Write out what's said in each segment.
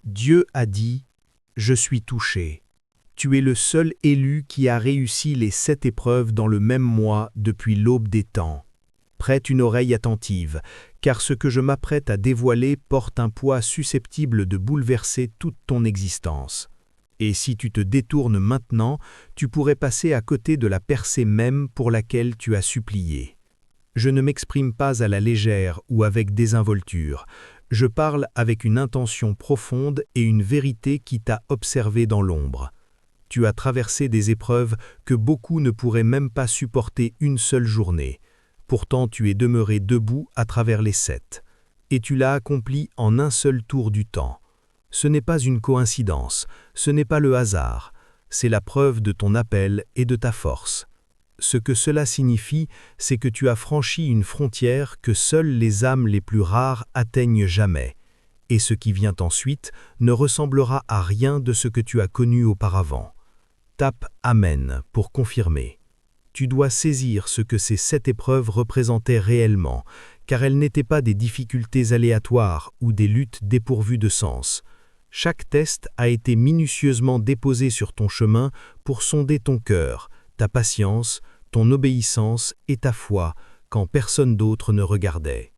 Dieu a dit, « Je suis touché. Tu es le seul élu qui a réussi les 7 épreuves dans le même mois depuis l'aube des temps. Prête une oreille attentive, car ce que je m'apprête à dévoiler porte un poids susceptible de bouleverser toute ton existence. Et si tu te détournes maintenant, tu pourrais passer à côté de la percée même pour laquelle tu as supplié. Je ne m'exprime pas à la légère ou avec désinvolture. Je parle avec une intention profonde et une vérité qui t'a observé dans l'ombre. Tu as traversé des épreuves que beaucoup ne pourraient même pas supporter une seule journée. Pourtant tu es demeuré debout à travers les 7. Et tu l'as accompli en un seul tour du temps. Ce n'est pas une coïncidence, ce n'est pas le hasard, c'est la preuve de ton appel et de ta force. Ce que cela signifie, c'est que tu as franchi une frontière que seules les âmes les plus rares atteignent jamais. Et ce qui vient ensuite ne ressemblera à rien de ce que tu as connu auparavant. Tape « Amen » pour confirmer. Tu dois saisir ce que ces 7 épreuves représentaient réellement, car elles n'étaient pas des difficultés aléatoires ou des luttes dépourvues de sens. Chaque test a été minutieusement déposé sur ton chemin pour sonder ton cœur, ta patience, ton obéissance et ta foi, quand personne d'autre ne regardait.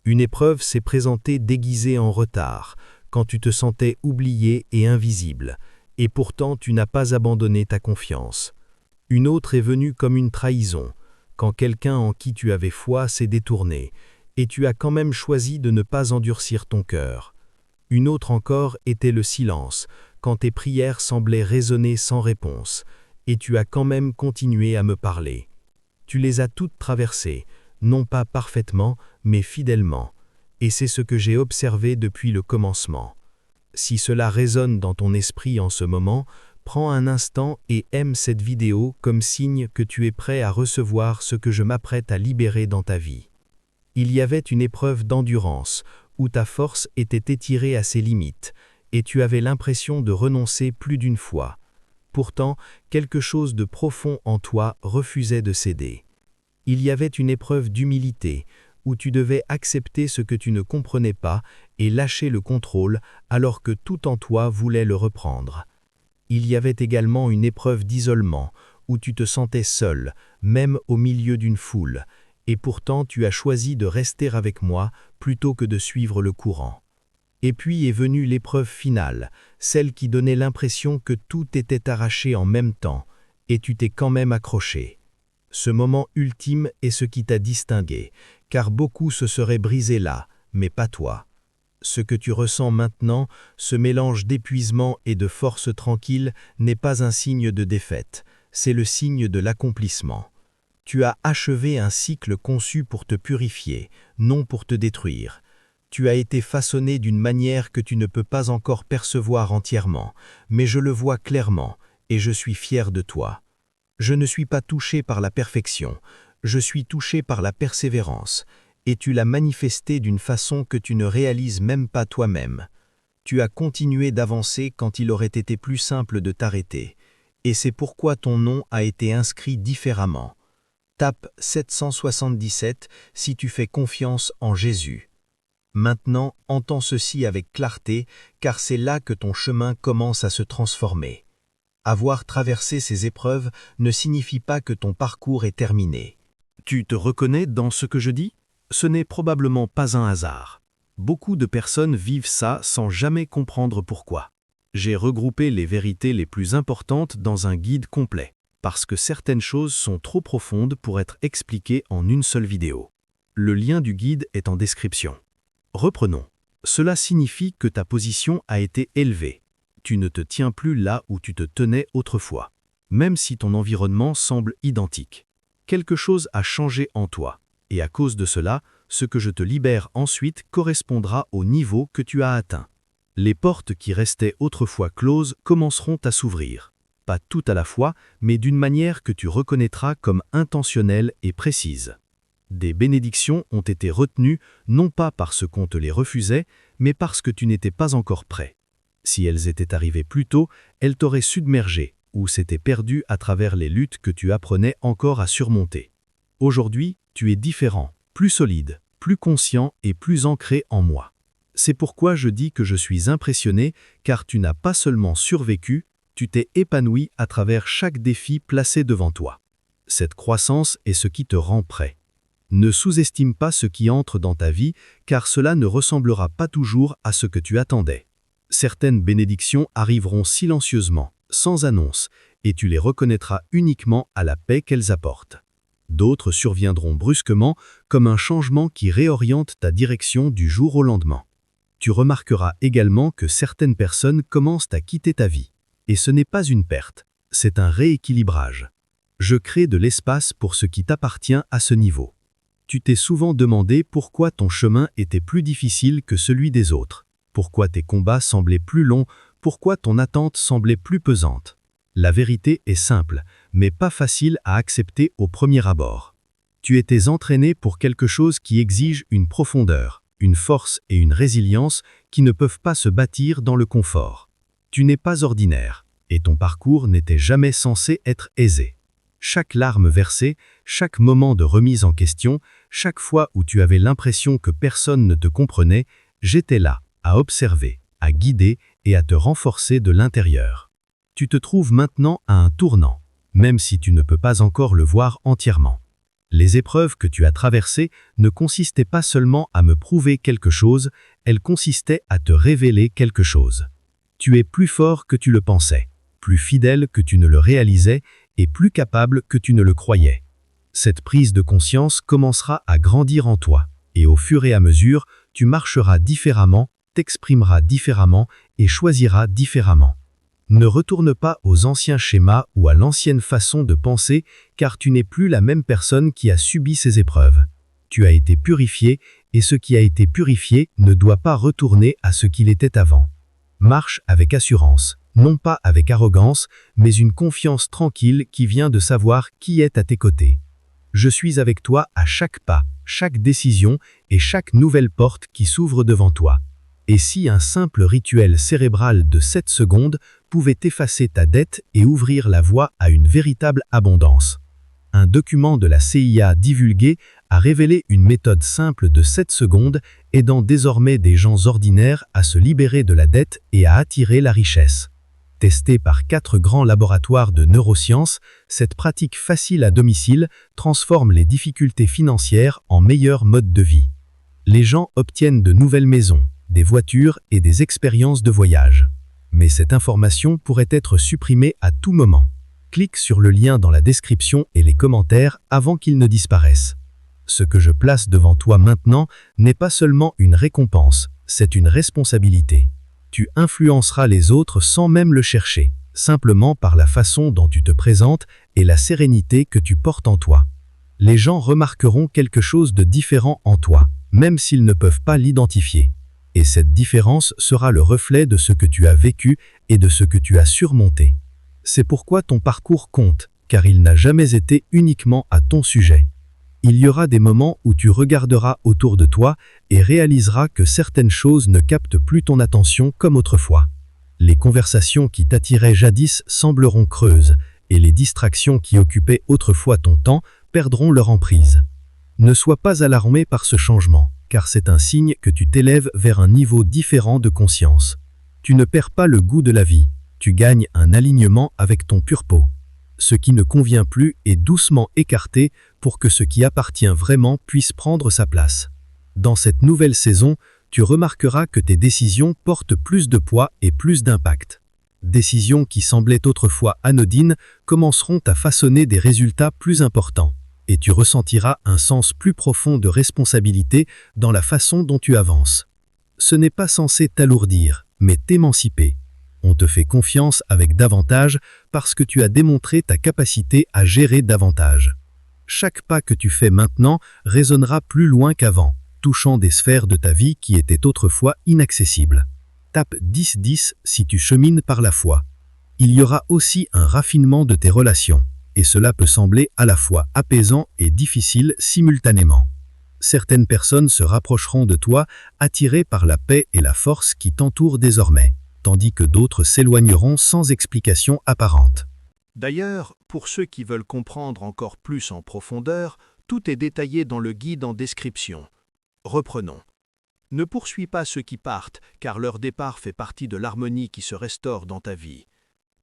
Une épreuve s'est présentée déguisée en retard, quand tu te sentais oublié et invisible, et pourtant tu n'as pas abandonné ta confiance. Une autre est venue comme une trahison, quand quelqu'un en qui tu avais foi s'est détourné, et tu as quand même choisi de ne pas endurcir ton cœur. Une autre encore était le silence, quand tes prières semblaient résonner sans réponse, et tu as quand même continué à me parler. Tu les as toutes traversées, non pas parfaitement, mais fidèlement, et c'est ce que j'ai observé depuis le commencement. Si cela résonne dans ton esprit en ce moment, prends un instant et aime cette vidéo comme signe que tu es prêt à recevoir ce que je m'apprête à libérer dans ta vie. Il y avait une épreuve d'endurance, où ta force était étirée à ses limites, et tu avais l'impression de renoncer plus d'une fois. Pourtant, quelque chose de profond en toi refusait de céder. Il y avait une épreuve d'humilité, où tu devais accepter ce que tu ne comprenais pas et lâcher le contrôle alors que tout en toi voulait le reprendre. Il y avait également une épreuve d'isolement, où tu te sentais seul, même au milieu d'une foule, et pourtant tu as choisi de rester avec moi plutôt que de suivre le courant. Et puis est venue l'épreuve finale, celle qui donnait l'impression que tout était arraché en même temps, et tu t'es quand même accroché. Ce moment ultime est ce qui t'a distingué, car beaucoup se seraient brisés là, mais pas toi. Ce que tu ressens maintenant, ce mélange d'épuisement et de force tranquille, n'est pas un signe de défaite, c'est le signe de l'accomplissement. Tu as achevé un cycle conçu pour te purifier, non pour te détruire. Tu as été façonné d'une manière que tu ne peux pas encore percevoir entièrement, mais je le vois clairement, et je suis fier de toi. Je ne suis pas touché par la perfection, je suis touché par la persévérance, et tu l'as manifesté d'une façon que tu ne réalises même pas toi-même. Tu as continué d'avancer quand il aurait été plus simple de t'arrêter, et c'est pourquoi ton nom a été inscrit différemment. Tape 777 si tu fais confiance en Jésus. Maintenant, entends ceci avec clarté, car c'est là que ton chemin commence à se transformer. Avoir traversé ces épreuves ne signifie pas que ton parcours est terminé. Tu te reconnais dans ce que je dis? Ce n'est probablement pas un hasard. Beaucoup de personnes vivent ça sans jamais comprendre pourquoi. J'ai regroupé les vérités les plus importantes dans un guide complet, parce que certaines choses sont trop profondes pour être expliquées en une seule vidéo. Le lien du guide est en description. Reprenons. Cela signifie que ta position a été élevée. Tu ne te tiens plus là où tu te tenais autrefois, même si ton environnement semble identique. Quelque chose a changé en toi, et à cause de cela, ce que je te libère ensuite correspondra au niveau que tu as atteint. Les portes qui restaient autrefois closes commenceront à s'ouvrir. Pas tout à la fois, mais d'une manière que tu reconnaîtras comme intentionnelle et précise. Des bénédictions ont été retenues, non pas parce qu'on te les refusait, mais parce que tu n'étais pas encore prêt. Si elles étaient arrivées plus tôt, elles t'auraient submergé, ou s'étaient perdues à travers les luttes que tu apprenais encore à surmonter. Aujourd'hui, tu es différent, plus solide, plus conscient et plus ancré en moi. C'est pourquoi je dis que je suis impressionné, car tu n'as pas seulement survécu, tu t'es épanoui à travers chaque défi placé devant toi. Cette croissance est ce qui te rend prêt. Ne sous-estime pas ce qui entre dans ta vie, car cela ne ressemblera pas toujours à ce que tu attendais. Certaines bénédictions arriveront silencieusement, sans annonce, et tu les reconnaîtras uniquement à la paix qu'elles apportent. D'autres surviendront brusquement, comme un changement qui réoriente ta direction du jour au lendemain. Tu remarqueras également que certaines personnes commencent à quitter ta vie. Et ce n'est pas une perte, c'est un rééquilibrage. Je crée de l'espace pour ce qui t'appartient à ce niveau. Tu t'es souvent demandé pourquoi ton chemin était plus difficile que celui des autres, pourquoi tes combats semblaient plus longs, pourquoi ton attente semblait plus pesante. La vérité est simple, mais pas facile à accepter au premier abord. Tu étais entraîné pour quelque chose qui exige une profondeur, une force et une résilience qui ne peuvent pas se bâtir dans le confort. Tu n'es pas ordinaire, et ton parcours n'était jamais censé être aisé. Chaque larme versée, chaque moment de remise en question, chaque fois où tu avais l'impression que personne ne te comprenait, j'étais là, à observer, à guider et à te renforcer de l'intérieur. Tu te trouves maintenant à un tournant, même si tu ne peux pas encore le voir entièrement. Les épreuves que tu as traversées ne consistaient pas seulement à me prouver quelque chose, elles consistaient à te révéler quelque chose. Tu es plus fort que tu le pensais, plus fidèle que tu ne le réalisais et plus capable que tu ne le croyais. Cette prise de conscience commencera à grandir en toi, et au fur et à mesure, tu marcheras différemment, t'exprimeras différemment et choisiras différemment. Ne retourne pas aux anciens schémas ou à l'ancienne façon de penser, car tu n'es plus la même personne qui a subi ces épreuves. Tu as été purifié, et ce qui a été purifié ne doit pas retourner à ce qu'il était avant. Marche avec assurance, non pas avec arrogance, mais une confiance tranquille qui vient de savoir qui est à tes côtés. Je suis avec toi à chaque pas, chaque décision et chaque nouvelle porte qui s'ouvre devant toi. Et si un simple rituel cérébral de 7 secondes pouvait effacer ta dette et ouvrir la voie à une véritable abondance? Un document de la CIA divulgué a révélé une méthode simple de 7 secondes aidant désormais des gens ordinaires à se libérer de la dette et à attirer la richesse. Testée par 4 grands laboratoires de neurosciences, cette pratique facile à domicile transforme les difficultés financières en meilleurs modes de vie. Les gens obtiennent de nouvelles maisons, des voitures et des expériences de voyage. Mais cette information pourrait être supprimée à tout moment. Clique sur le lien dans la description et les commentaires avant qu'ils ne disparaissent. Ce que je place devant toi maintenant n'est pas seulement une récompense, c'est une responsabilité. Tu influenceras les autres sans même le chercher, simplement par la façon dont tu te présentes et la sérénité que tu portes en toi. Les gens remarqueront quelque chose de différent en toi, même s'ils ne peuvent pas l'identifier. Et cette différence sera le reflet de ce que tu as vécu et de ce que tu as surmonté. C'est pourquoi ton parcours compte, car il n'a jamais été uniquement à ton sujet. Il y aura des moments où tu regarderas autour de toi et réaliseras que certaines choses ne captent plus ton attention comme autrefois. Les conversations qui t'attiraient jadis sembleront creuses, et les distractions qui occupaient autrefois ton temps perdront leur emprise. Ne sois pas alarmé par ce changement, car c'est un signe que tu t'élèves vers un niveau différent de conscience. Tu ne perds pas le goût de la vie, tu gagnes un alignement avec ton purpo. Ce qui ne convient plus est doucement écarté pour que ce qui appartient vraiment puisse prendre sa place. Dans cette nouvelle saison, tu remarqueras que tes décisions portent plus de poids et plus d'impact. Décisions qui semblaient autrefois anodines commenceront à façonner des résultats plus importants, et tu ressentiras un sens plus profond de responsabilité dans la façon dont tu avances. Ce n'est pas censé t'alourdir, mais t'émanciper. On te fait confiance avec davantage parce que tu as démontré ta capacité à gérer davantage. Chaque pas que tu fais maintenant résonnera plus loin qu'avant, touchant des sphères de ta vie qui étaient autrefois inaccessibles. Tape 10-10 si tu chemines par la foi. Il y aura aussi un raffinement de tes relations, et cela peut sembler à la fois apaisant et difficile simultanément. Certaines personnes se rapprocheront de toi, attirées par la paix et la force qui t'entourent désormais, tandis que d'autres s'éloigneront sans explication apparente. D'ailleurs, pour ceux qui veulent comprendre encore plus en profondeur, tout est détaillé dans le guide en description. Reprenons. Ne poursuis pas ceux qui partent, car leur départ fait partie de l'harmonie qui se restaure dans ta vie.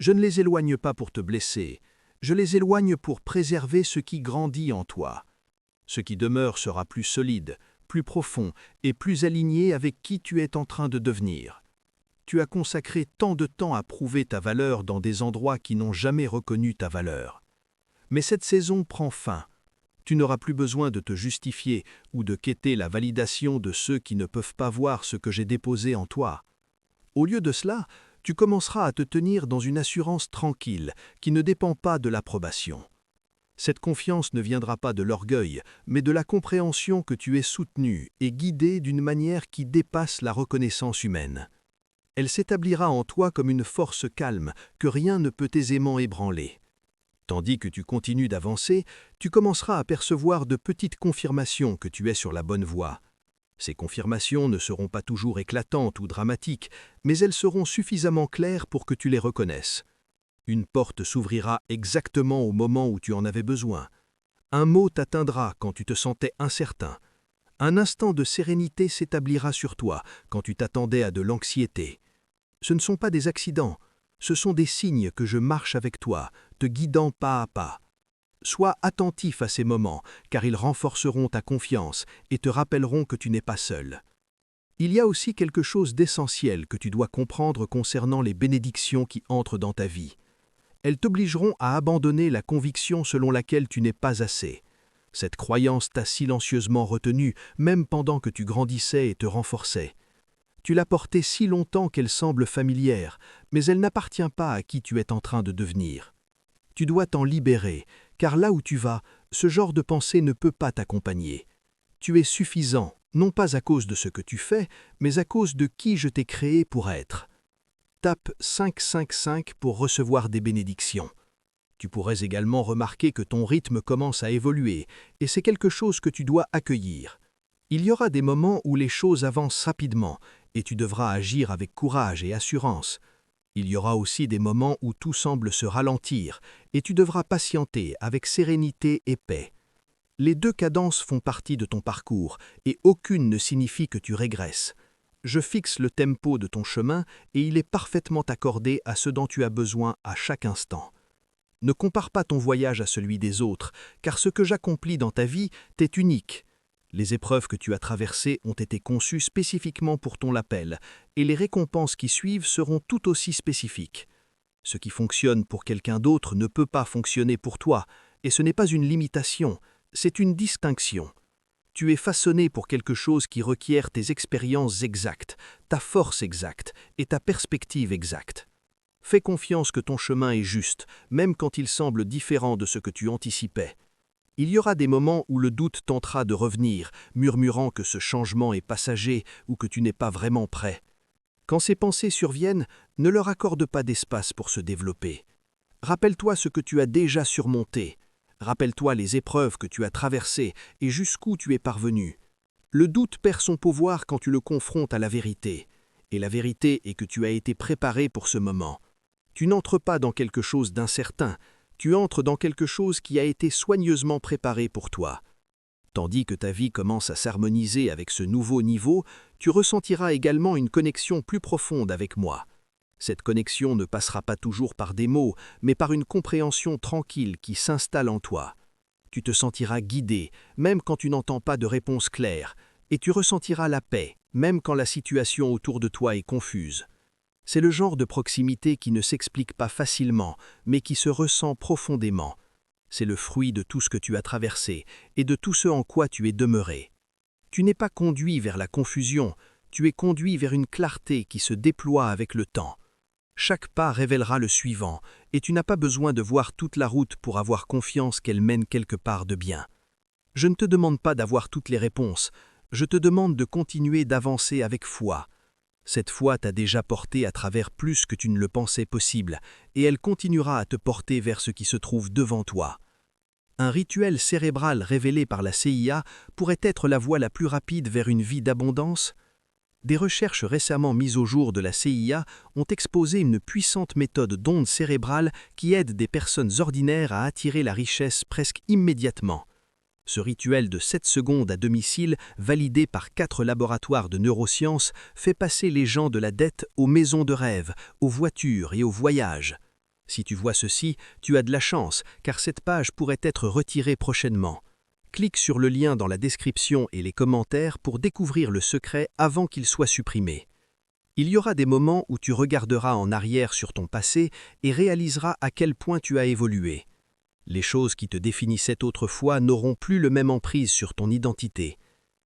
Je ne les éloigne pas pour te blesser, je les éloigne pour préserver ce qui grandit en toi. Ce qui demeure sera plus solide, plus profond et plus aligné avec qui tu es en train de devenir. Tu as consacré tant de temps à prouver ta valeur dans des endroits qui n'ont jamais reconnu ta valeur. Mais cette saison prend fin. Tu n'auras plus besoin de te justifier ou de quêter la validation de ceux qui ne peuvent pas voir ce que j'ai déposé en toi. Au lieu de cela, tu commenceras à te tenir dans une assurance tranquille qui ne dépend pas de l'approbation. Cette confiance ne viendra pas de l'orgueil, mais de la compréhension que tu es soutenu et guidé d'une manière qui dépasse la reconnaissance humaine. Elle s'établira en toi comme une force calme que rien ne peut aisément ébranler. Tandis que tu continues d'avancer, tu commenceras à percevoir de petites confirmations que tu es sur la bonne voie. Ces confirmations ne seront pas toujours éclatantes ou dramatiques, mais elles seront suffisamment claires pour que tu les reconnaisses. Une porte s'ouvrira exactement au moment où tu en avais besoin. Un mot t'atteindra quand tu te sentais incertain. Un instant de sérénité s'établira sur toi quand tu t'attendais à de l'anxiété. Ce ne sont pas des accidents, ce sont des signes que je marche avec toi, te guidant pas à pas. Sois attentif à ces moments, car ils renforceront ta confiance et te rappelleront que tu n'es pas seul. Il y a aussi quelque chose d'essentiel que tu dois comprendre concernant les bénédictions qui entrent dans ta vie. Elles t'obligeront à abandonner la conviction selon laquelle tu n'es pas assez. Cette croyance t'a silencieusement retenu, même pendant que tu grandissais et te renforçais. Tu l'as portée si longtemps qu'elle semble familière, mais elle n'appartient pas à qui tu es en train de devenir. Tu dois t'en libérer, car là où tu vas, ce genre de pensée ne peut pas t'accompagner. Tu es suffisant, non pas à cause de ce que tu fais, mais à cause de qui je t'ai créé pour être. Tape 555 pour recevoir des bénédictions. Tu pourrais également remarquer que ton rythme commence à évoluer, et c'est quelque chose que tu dois accueillir. Il y aura des moments où les choses avancent rapidement, et tu devras agir avec courage et assurance. Il y aura aussi des moments où tout semble se ralentir, et tu devras patienter avec sérénité et paix. Les deux cadences font partie de ton parcours, et aucune ne signifie que tu régresses. Je fixe le tempo de ton chemin et il est parfaitement accordé à ce dont tu as besoin à chaque instant. Ne compare pas ton voyage à celui des autres, car ce que j'accomplis dans ta vie t'est unique. Les épreuves que tu as traversées ont été conçues spécifiquement pour ton appel, et les récompenses qui suivent seront tout aussi spécifiques. Ce qui fonctionne pour quelqu'un d'autre ne peut pas fonctionner pour toi, et ce n'est pas une limitation, c'est une distinction. Tu es façonné pour quelque chose qui requiert tes expériences exactes, ta force exacte et ta perspective exacte. Fais confiance que ton chemin est juste, même quand il semble différent de ce que tu anticipais. Il y aura des moments où le doute tentera de revenir, murmurant que ce changement est passager ou que tu n'es pas vraiment prêt. Quand ces pensées surviennent, ne leur accorde pas d'espace pour se développer. Rappelle-toi ce que tu as déjà surmonté. Rappelle-toi les épreuves que tu as traversées et jusqu'où tu es parvenu. Le doute perd son pouvoir quand tu le confrontes à la vérité. Et la vérité est que tu as été préparé pour ce moment. Tu n'entres pas dans quelque chose d'incertain, tu entres dans quelque chose qui a été soigneusement préparé pour toi. Tandis que ta vie commence à s'harmoniser avec ce nouveau niveau, tu ressentiras également une connexion plus profonde avec moi. Cette connexion ne passera pas toujours par des mots, mais par une compréhension tranquille qui s'installe en toi. Tu te sentiras guidé, même quand tu n'entends pas de réponse claire, et tu ressentiras la paix, même quand la situation autour de toi est confuse. C'est le genre de proximité qui ne s'explique pas facilement, mais qui se ressent profondément. C'est le fruit de tout ce que tu as traversé et de tout ce en quoi tu es demeuré. Tu n'es pas conduit vers la confusion, tu es conduit vers une clarté qui se déploie avec le temps. Chaque pas révélera le suivant, et tu n'as pas besoin de voir toute la route pour avoir confiance qu'elle mène quelque part de bien. Je ne te demande pas d'avoir toutes les réponses, je te demande de continuer d'avancer avec foi. Cette foi t'a déjà porté à travers plus que tu ne le pensais possible, et elle continuera à te porter vers ce qui se trouve devant toi. Un rituel cérébral révélé par la CIA pourrait être la voie la plus rapide vers une vie d'abondance. Des recherches récemment mises au jour de la CIA ont exposé une puissante méthode d'ondes cérébrales qui aide des personnes ordinaires à attirer la richesse presque immédiatement. Ce rituel de 7 secondes à domicile, validé par 4 laboratoires de neurosciences, fait passer les gens de la dette aux maisons de rêve, aux voitures et aux voyages. Si tu vois ceci, tu as de la chance, car cette page pourrait être retirée prochainement. Clique sur le lien dans la description et les commentaires pour découvrir le secret avant qu'il soit supprimé. Il y aura des moments où tu regarderas en arrière sur ton passé et réaliseras à quel point tu as évolué. Les choses qui te définissaient autrefois n'auront plus le même emprise sur ton identité.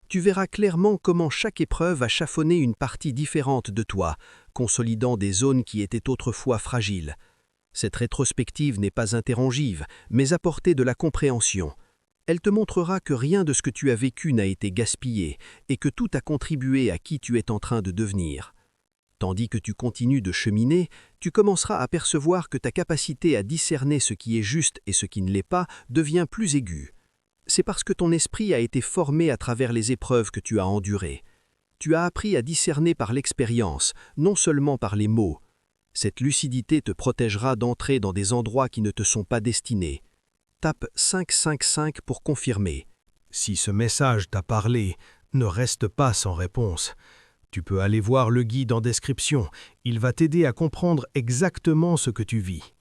Tu verras clairement comment chaque épreuve a chaffonné une partie différente de toi, consolidant des zones qui étaient autrefois fragiles. Cette rétrospective n'est pas interrogative, mais apportée de la compréhension. Elle te montrera que rien de ce que tu as vécu n'a été gaspillé et que tout a contribué à qui tu es en train de devenir. Tandis que tu continues de cheminer, tu commenceras à percevoir que ta capacité à discerner ce qui est juste et ce qui ne l'est pas devient plus aiguë. C'est parce que ton esprit a été formé à travers les épreuves que tu as endurées. Tu as appris à discerner par l'expérience, non seulement par les mots. Cette lucidité te protégera d'entrer dans des endroits qui ne te sont pas destinés. Tape 555 pour confirmer. Si ce message t'a parlé, ne reste pas sans réponse. Tu peux aller voir le guide en description, il va t'aider à comprendre exactement ce que tu vis.